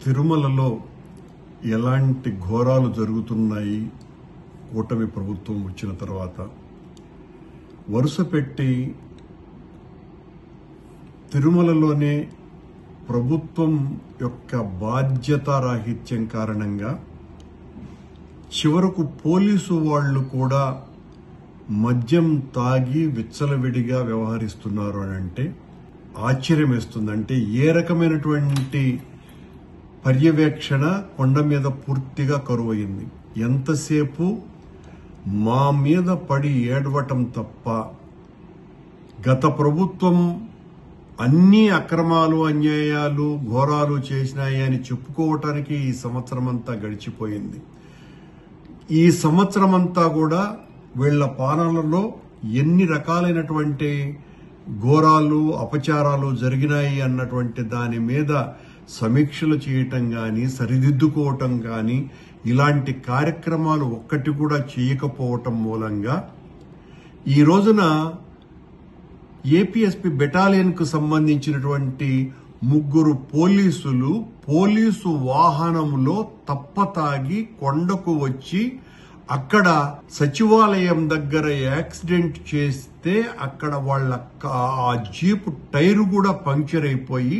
తిరుమలలో ఎలాంటి ఘోరాలు జరుగుతున్నాయి కూటమి ప్రభుత్వం వచ్చిన తర్వాత వరుస పెట్టి తిరుమలలోనే ప్రభుత్వం యొక్క బాధ్యతారాహిత్యం కారణంగా చివరకు పోలీసు వాళ్ళు కూడా మద్యం తాగి విచ్చలవిడిగా వ్యవహరిస్తున్నారు అని అంటే ఆశ్చర్యం వేస్తుంది. అంటే ఏ రకమైనటువంటి పర్యవేక్షణ కొండ మీద పూర్తిగా కరువయింది. ఎంతసేపు మా మీద పడి ఏడవటం తప్ప గత ప్రభుత్వం అన్ని అక్రమాలు అన్యాయాలు ఘోరాలు చేసినాయి అని చెప్పుకోవటానికి ఈ సంవత్సరం అంతా గడిచిపోయింది. ఈ సంవత్సరం అంతా కూడా వీళ్ల పాలనలో ఎన్ని రకాలైనటువంటి ఘోరాలు అపచారాలు జరిగినాయి అన్నటువంటి దాని మీద సమీక్షలు చేయటం గాని సరిదిద్దుకోవటం గాని ఇలాంటి కార్యక్రమాలు ఒక్కటి కూడా చేయకపోవటం మూలంగా ఈ రోజున ఏపీఎస్పీ బెటాలియన్ కు సంబంధించినటువంటి 3 పోలీసులు పోలీసు వాహనంలో తప్పతాగి కొండకు వచ్చి అక్కడ సచివాలయం దగ్గర యాక్సిడెంట్ చేస్తే అక్కడ వాళ్ళ ఆ జీపు టైరు కూడా పంక్చర్ అయిపోయి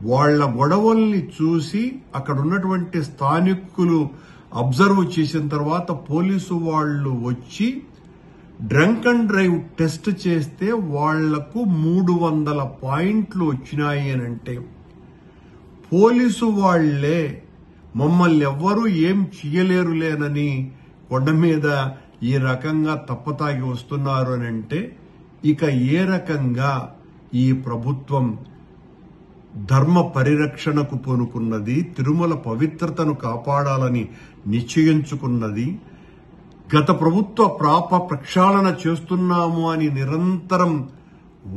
వాళ్ల గొడవల్ని చూసి అక్కడ ఉన్నటువంటి స్థానికులు అబ్జర్వ్ చేసిన తర్వాత పోలీసు వాళ్ళు వచ్చి డ్రంక్ అండ్ డ్రైవ్ టెస్ట్ చేస్తే వాళ్లకు 300 పాయింట్లు వచ్చినాయి అని అంటే పోలీసు వాళ్లే మమ్మల్ని ఎవ్వరూ ఏం చేయలేరులేనని కొండ మీద ఈ రకంగా తప్పతాగి వస్తున్నారు అని అంటే ఇక ఏ రకంగా ఈ ప్రభుత్వం ధర్మ పరిరక్షణకు పూనుకున్నది, తిరుమల పవిత్రతను కాపాడాలని నిశ్చయించుకున్నది, గత ప్రభుత్వ ప్రక్షాళన చేస్తున్నాము అని నిరంతరం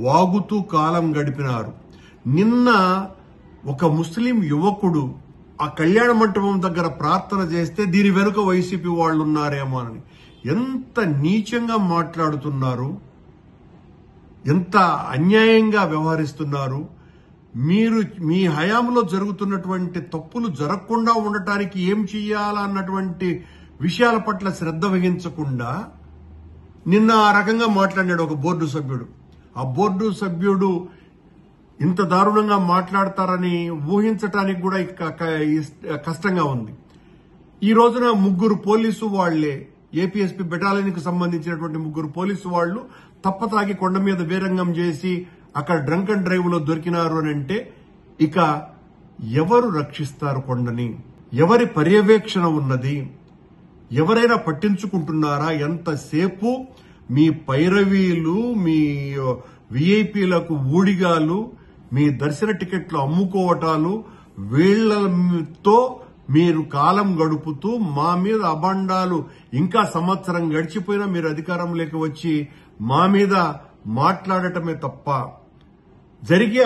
వాగుతూ కాలం గడిపినారు. నిన్న ఒక ముస్లిం యువకుడు ఆ కళ్యాణ మంటపం దగ్గర ప్రార్థన చేస్తే దీని వెనుక వైసీపీ వాళ్ళు ఉన్నారేమో అని ఎంత నీచంగా మాట్లాడుతున్నారు, ఎంత అన్యాయంగా వ్యవహరిస్తున్నారు. మీరు మీ హయాంలో జరుగుతున్నటువంటి తప్పులు జరగకుండా ఉండటానికి ఏం చెయ్యాలన్నటువంటి విషయాల పట్ల శ్రద్ధ వహించకుండా నిన్న ఆ రకంగా మాట్లాడాడు ఒక బోర్డు సభ్యుడు. ఆ బోర్డు సభ్యుడు ఇంత దారుణంగా మాట్లాడతారని ఊహించటానికి కూడా కష్టంగా ఉంది. ఈ రోజున 3 పోలీసు వాళ్లే ఏపీఎస్పీ బెటాలియన్ కు సంబంధించినటువంటి 3 పోలీసు వాళ్లు తప్పతాగి కొండ మీద వీరంగం చేసి అక్కడ డ్రంక్ అండ్ డ్రైవ్ లో దొరికినారు అని అంటే ఇక ఎవరు రక్షిస్తారు కొండని? ఎవరి పర్యవేక్షణ ఉన్నది? ఎవరైనా పట్టించుకుంటున్నారా? ఎంతసేపు మీ పైరవీలు, మీ విఐపీలకు ఊడిగాలు, మీ దర్శన టికెట్లు అమ్ముకోవటాలు, వీళ్లతో మీరు కాలం గడుపుతూ మా మీద అబండాలు ఇంకా సంవత్సరం గడిచిపోయినా మీరు అధికారంలోకి వచ్చి మా మీద మాట్లాడటమే తప్ప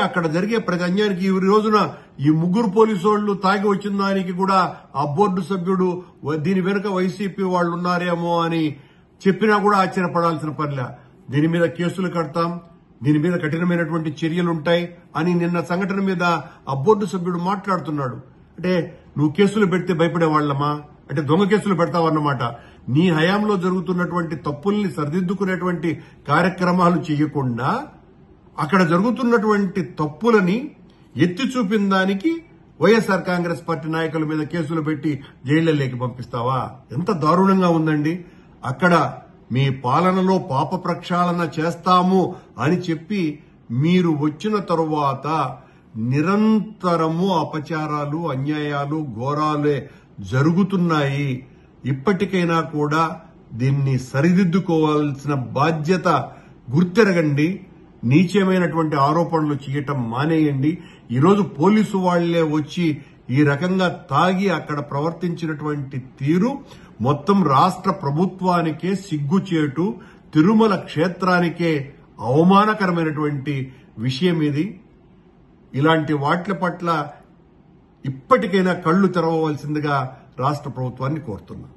అక్కడ జరిగే ప్రతి అన్యాయానికి ఈ రోజున ఈ 3 పోలీసు వాళ్లు తాగి వచ్చిన దానికి కూడా ఆ బోర్డు సభ్యుడు దీని వెనుక వైసీపీ వాళ్ళు ఉన్నారేమో అని చెప్పినా కూడా ఆశ్చర్యపడాల్సిన పనిలే. దీని మీద కేసులు కడతాం, దీని మీద కఠినమైనటువంటి చర్యలుంటాయి అని నిన్న సంఘటన మీద ఆ బోర్డు సభ్యుడు మాట్లాడుతున్నాడు. అంటే నువ్వు కేసులు పెడితే భయపడేవాళ్లమా? అంటే దొంగ కేసులు పెడతావన్నమాట. నీ హయాంలో జరుగుతున్నటువంటి తప్పుల్ని సరిదిద్దుకునేటువంటి కార్యక్రమాలు చేయకుండా అక్కడ జరుగుతున్నటువంటి తప్పులని ఎత్తి చూపిన దానికి వైఎస్ఆర్ కాంగ్రెస్ పార్టీ నాయకుల మీద కేసులు పెట్టి జైళ్లలోకి పంపిస్తావా? ఎంత దారుణంగా ఉందండి. అక్కడ మీ పాలనలో పాప ప్రక్షాళన చేస్తాము అని చెప్పి మీరు వచ్చిన తరువాత నిరంతరము అపచారాలు అన్యాయాలు ఘోరాలే జరుగుతున్నాయి. ఇప్పటికైనా కూడా దీన్ని సరిదిద్దుకోవాల్సిన బాధ్యత గుర్తెరగండి. నీచమైనటువంటి ఆరోపణలు చేయటం మానేయండి. ఈరోజు పోలీసు వాళ్లే వచ్చి ఈ రకంగా తాగి అక్కడ ప్రవర్తించినటువంటి తీరు మొత్తం రాష్ట్ర ప్రభుత్వానికే సిగ్గుచేటు, తిరుమల క్షేత్రానికే అవమానకరమైనటువంటి విషయం ఇది. ఇలాంటి వాట్ల పట్ల ఇప్పటికైనా కళ్లు తెరవవలసిందిగా రాష్ట్ర ప్రభుత్వాన్ని కోరుతున్నా.